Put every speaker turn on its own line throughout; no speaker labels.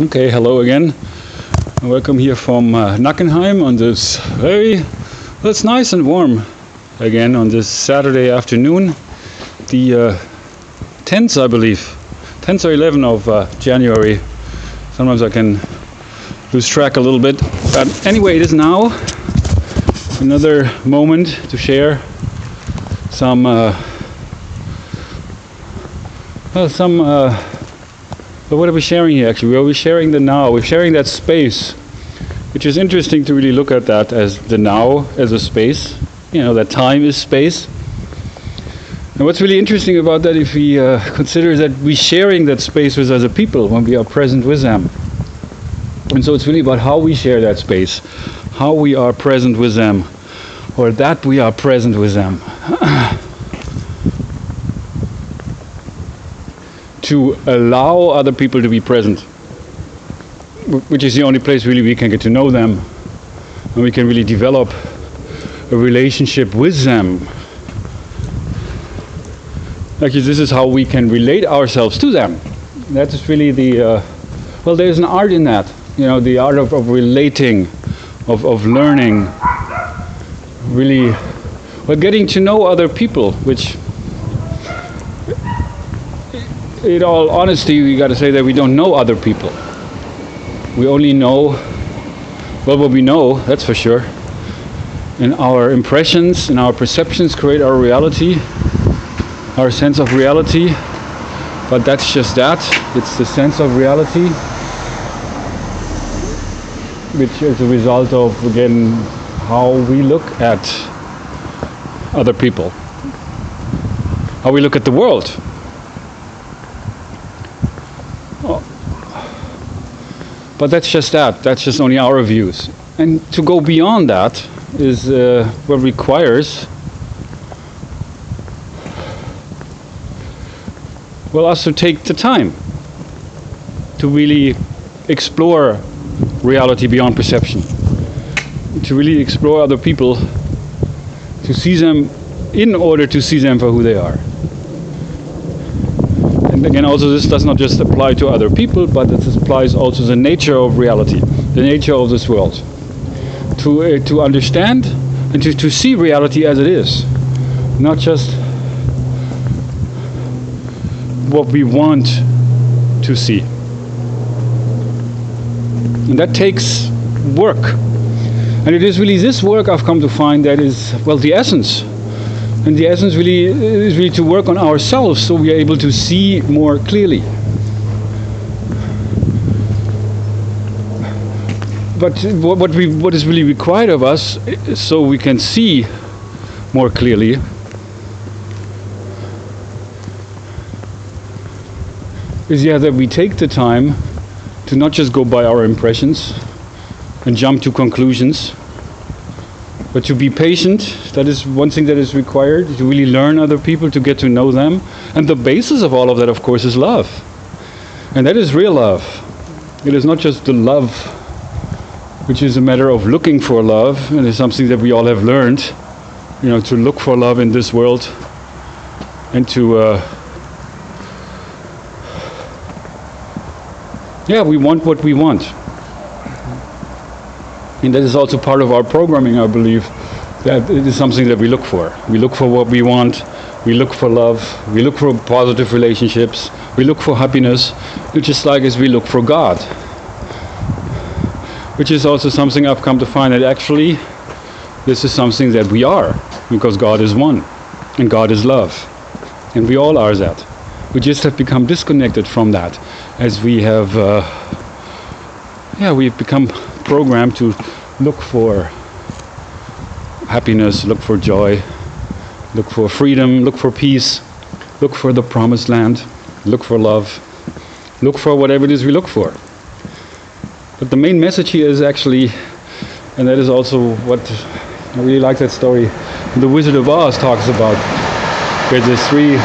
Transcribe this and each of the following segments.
Okay, hello again. Welcome here from Nackenheim on this well, it's nice and warm again on this Saturday afternoon, the 10th, I believe, 10th or 11th of January. Sometimes I can lose track a little bit. But anyway, it is now another moment to share some but what are we sharing here actually? We're sharing the now, we're sharing that space, which is interesting to really look at that as the now, as a space, that time is space. And what's really interesting about that, if we consider that we're sharing that space with other people when we are present with them. And so it's really about how we share that space, how we are present with them, or that we are present with them. To allow other people to be present, which is the only place really we can get to know them, and we can really develop a relationship with them. Actually, this is how we can relate ourselves to them. That is really well, there's an art in that, the art of relating, of learning, really, well, getting to know other people, which, in all honesty, we got to say that we don't know other people. We only know, well, what we know, that's for sure. And our impressions and our perceptions create our reality, our sense of reality. But that's just that. It's the sense of reality, which is a result of, again, how we look at other people, how we look at the world. But that's just that. That's just only our views. And to go beyond that is what requires, well, us to take the time to really explore reality beyond perception, to really explore other people, to see them in order to see them for who they are. And again, also this does not just apply to other people, but it applies also to the nature of reality, the nature of this world. To understand and to see reality as it is, not just what we want to see. And that takes work. And it is really this work I've come to find that is, well, the essence. And the essence really is really to work on ourselves so we are able to see more clearly. But what is really required of us, so we can see more clearly, is that we take the time to not just go by our impressions and jump to conclusions, but to be patient. That is one thing that is required, to really learn other people, to get to know them. And the basis of all of that, of course, is love. And that is real love. It is not just the love, which is a matter of looking for love. And it's something that we all have learned, to look for love in this world. And to, we want what we want. And that is also part of our programming, I believe, that it is something that we look for. We look for what we want, we look for love, we look for positive relationships, we look for happiness, just like as we look for God. Which is also something I've come to find that actually this is something that we are, because God is one, and God is love. And we all are that. We just have become disconnected from that, as we have, we've become programmed to look for happiness, look for joy, look for freedom, look for peace, look for the promised land, look for love, look for whatever it is we look for. But the main message here is actually, and that is also what I really like that story The Wizard of Oz talks about, where there's three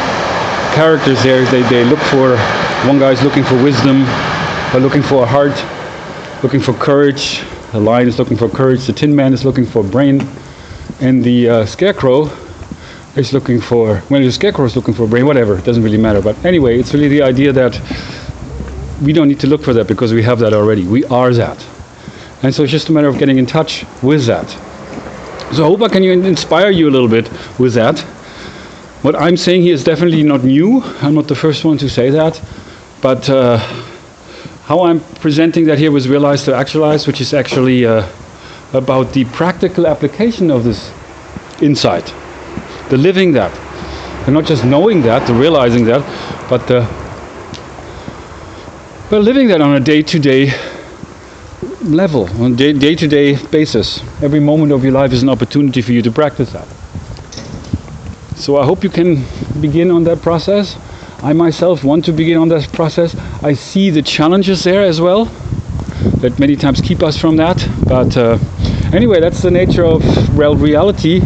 characters there. They look for, one guy's looking for wisdom, looking for a heart, looking for courage. The lion is looking for courage, the tin man is looking for brain, and the scarecrow is looking for, well, the scarecrow is looking for brain, whatever, it doesn't really matter. But anyway, it's really the idea that we don't need to look for that because we have that already. We are that. And so it's just a matter of getting in touch with that. So I hope I can inspire you a little bit with that. What I'm saying here is definitely not new. I'm not the first one to say that. But how I'm presenting that here was Realize to Actualize, which is actually about the practical application of this insight. The living that. And not just knowing that, the realizing that, but living that on a day-to-day level, on a day-to-day basis. Every moment of your life is an opportunity for you to practice that. So I hope you can begin on that process. I myself want to begin on that process. I see the challenges there as well, that many times keep us from that. But anyway, that's the nature of reality.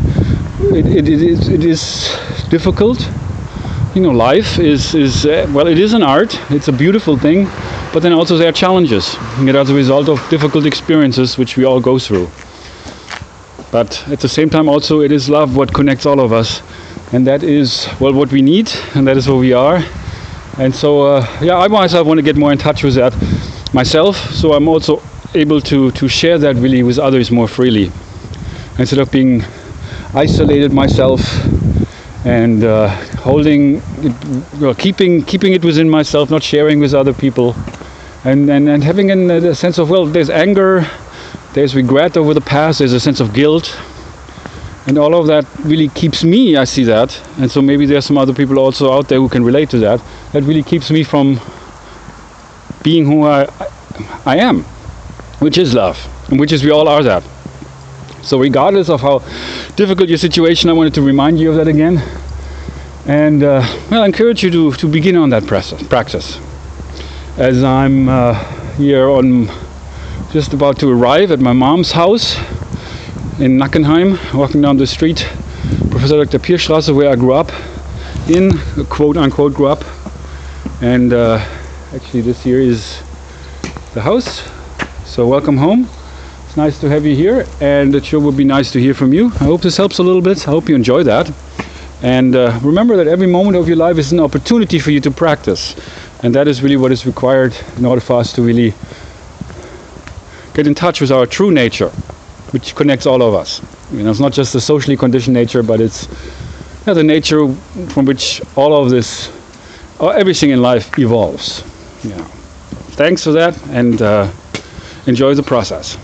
It is difficult. You know, life is well, it is an art. It's a beautiful thing, but then also there are challenges. And as a result of difficult experiences, which we all go through. But at the same time, also it is love what connects all of us, and that is what we need, and that is who we are. And so, I myself want to get more in touch with that myself, so I'm also able to share that really with others more freely, instead of being isolated myself and holding it, keeping it within myself, not sharing with other people, and having a sense of, well, there's anger, there's regret over the past, there's a sense of guilt, and all of that really keeps me, I see that, and so maybe there's some other people also out there who can relate to that, that really keeps me from being who I am, which is love, and which is we all are that. So regardless of how difficult your situation, I wanted to remind you of that again. And I encourage you to begin on that practice. As I'm here just about to arrive at my mom's house in Nackenheim, walking down the street, Professor Dr. Pierstraße, where I grew up in, quote unquote grew up. And actually this here is the house. So welcome home. Nice to have you here, and it sure would be nice to hear from you. I hope this helps a little bit. I hope you enjoy that. And remember that every moment of your life is an opportunity for you to practice. And that is really what is required in order for us to really get in touch with our true nature, which connects all of us. You know, it's not just the socially conditioned nature, but it's the nature from which all of this, everything in life evolves. Yeah. Thanks for that, and enjoy the process.